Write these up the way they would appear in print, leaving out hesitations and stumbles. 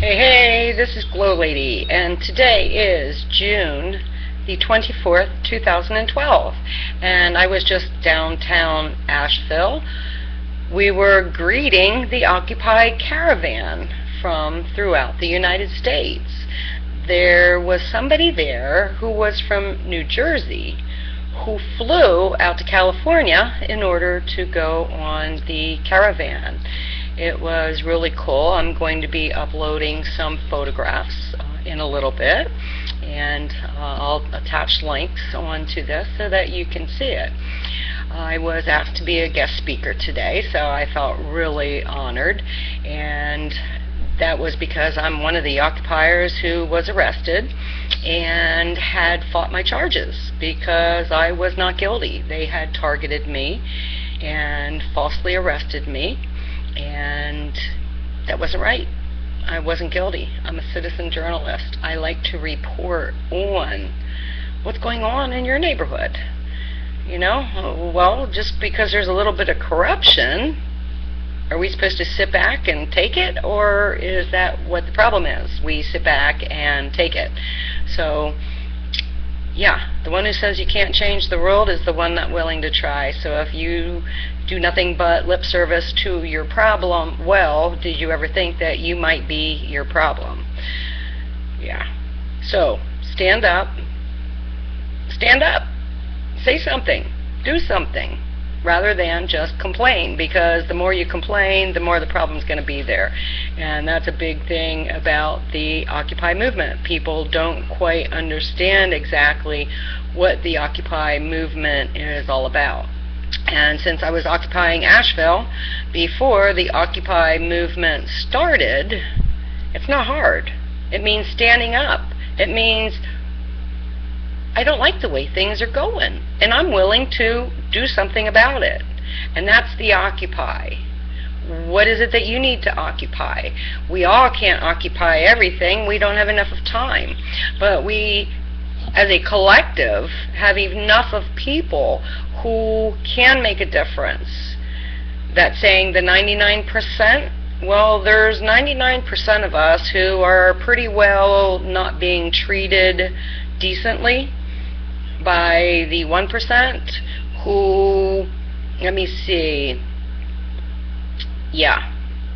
Hey, this is GLoLady, and today is June the 24th, 2012, and I was just downtown Asheville. We were greeting the Occupy Caravan from throughout the United States. There was somebody there who was from New Jersey who flew out to California in order to go on the caravan. It was really cool. I'm going to be uploading some photographs in a little bit, and I'll attach links onto this so that you can see it. I was asked to be a guest speaker today, so I felt really honored, and that was because I'm one of the occupiers who was arrested and had fought my charges because I was not guilty. They had targeted me and falsely arrested me, and that wasn't right. I wasn't guilty. I'm a citizen journalist. I like to report on what's going on in your neighborhood. You know, well, just because there's a little bit of corruption, are we supposed to sit back and take it, or is that what the problem is? We sit back and take it. So, yeah, the one who says you can't change the world is the one not willing to try. So if you do nothing but lip service to your problem, well, did you ever think that you might be your problem? Yeah. So, stand up, say something, do something, rather than just complain, because the more you complain, the more the problem's going to be there. And that's a big thing about the Occupy movement. People don't quite understand exactly what the Occupy movement is all about. And since I was occupying Asheville before the Occupy movement started, it's not hard. It means standing up. It means I don't like the way things are going, and I'm willing to do something about it. And that's the Occupy. What is it that you need to occupy? We all can't occupy everything. We don't have enough of time. But we, as a collective, have enough of people who can make a difference. That's saying the 99%, well, there's 99% of us who are pretty well not being treated decently by the 1% who, let me see, yeah,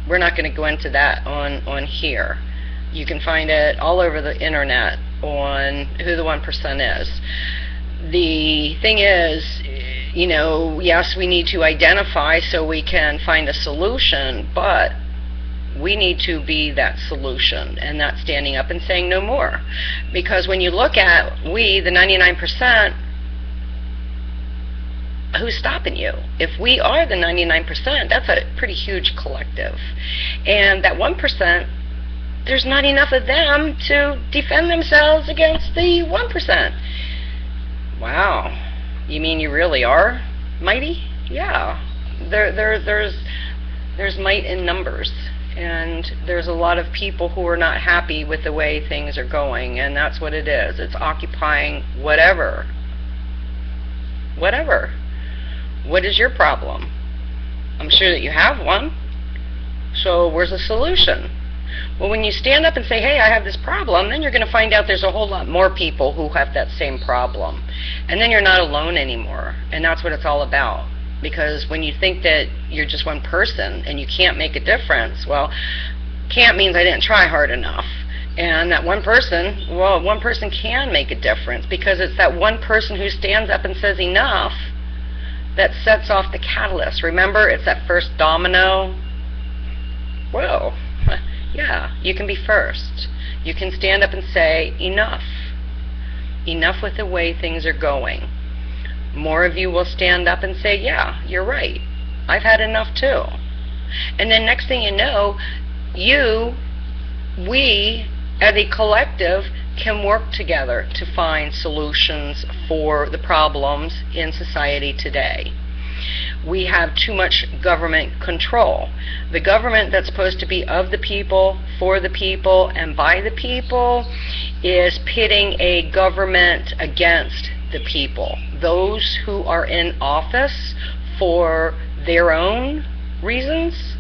we're not going to go into that on here. You can find it all over the internet on who the 1% is. The thing is, you know, yes, we need to identify so we can find a solution, but we need to be that solution, and that's standing up and saying no more. Because when you look at we, the 99%, who's stopping you? If we are the 99%, that's a pretty huge collective. And that 1%, there's not enough of them to defend themselves against the 1%. Wow. You mean you really are mighty? Yeah. There's might in numbers. And there's a lot of people who are not happy with the way things are going, and that's what it is. It's occupying whatever. Whatever. What is your problem? I'm sure that you have one. So where's the solution? Well, when you stand up and say, hey, I have this problem, then you're going to find out there's a whole lot more people who have that same problem. And then you're not alone anymore. And that's what it's all about. Because when you think that you're just one person and you can't make a difference, well, can't means I didn't try hard enough. And that one person, well, one person can make a difference, because it's that one person who stands up and says enough that sets off the catalyst. Remember, it's that first domino. Whoa, yeah, you can be first. You can stand up and say enough. Enough with the way things are going. More of you will stand up and say, yeah, you're right. I've had enough too. And then next thing you know, we, as a collective, can work together to find solutions for the problems in society today. We have too much government control. The government that's supposed to be of the people, for the people, and by the people is pitting a government against the people. Those who are in office for their own reasons.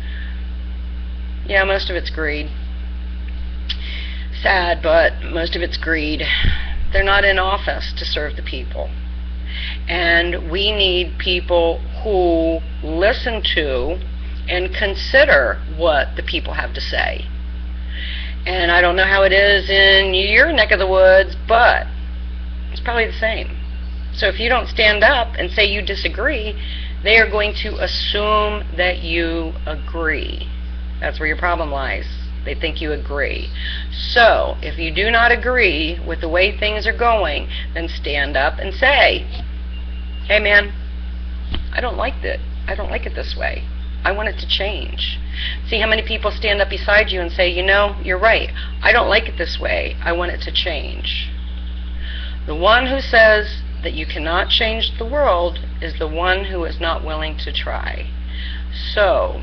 Yeah, most of it's greed. sad, but most of it's greed. They're not in office to serve the people. And we need people who listen to and consider what the people have to say. And I don't know how it is in your neck of the woods, but it's probably the same. So if you don't stand up and say you disagree, they are going to assume that you agree. That's where your problem lies. They think you agree. So if you do not agree with the way things are going, then stand up and say, hey man, I don't like it. I don't like it this way. I want it to change. See how many people stand up beside you and say, you know, you're right. I don't like it this way. I want it to change. The one who says that you cannot change the world is the one who is not willing to try. So,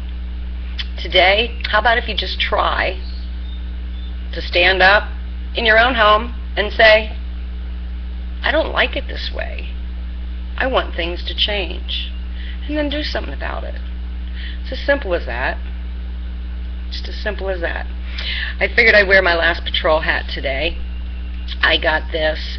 today, how about if you just try to stand up in your own home and say, I don't like it this way. I want things to change. And then do something about it. It's as simple as that. Just as simple as that. I figured I'd wear my last patrol hat today. I got this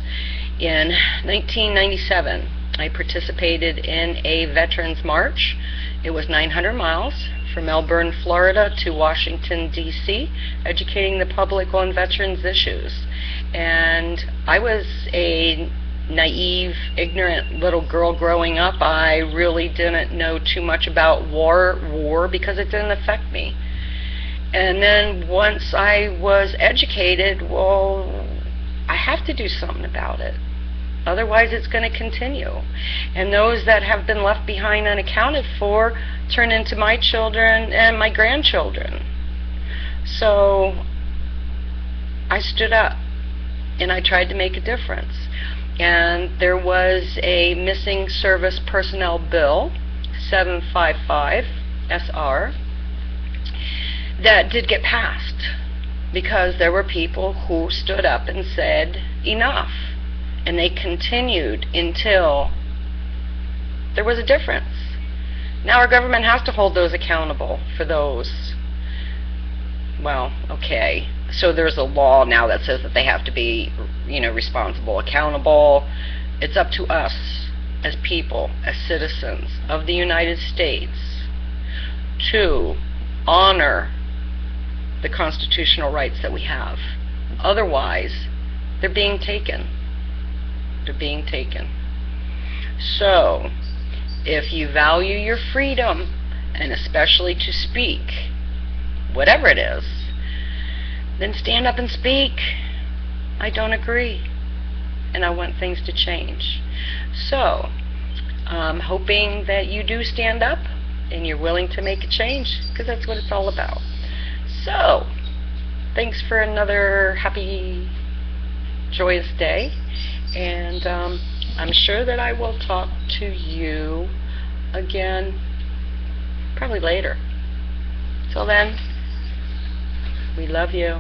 in 1997. I participated in a Veterans March. It was 900 miles from Melbourne, Florida to Washington, D.C., educating the public on veterans issues. And I was a naive, ignorant little girl growing up. I really didn't know too much about war because it didn't affect me. And then once I was educated, well, I have to do something about it. Otherwise it's going to continue. And those that have been left behind unaccounted for turn into my children and my grandchildren. So I stood up and I tried to make a difference. And there was a missing service personnel bill, 755 SR, that did get passed because there were people who stood up and said enough. And they continued until there was a difference. Now our government has to hold those accountable for those. Well, okay. So there's a law now that says that they have to be, responsible, accountable. It's up to us as people, as citizens of the United States, to honor the constitutional rights that we have. Otherwise, they're being taken. They're being taken. So, if you value your freedom, and especially to speak, whatever it is, then stand up and speak. I don't agree, and I want things to change. So, I'm hoping that you do stand up and you're willing to make a change, because that's what it's all about. So, thanks for another happy, joyous day, and I'm sure that I will talk to you again probably later. Till then, we love you.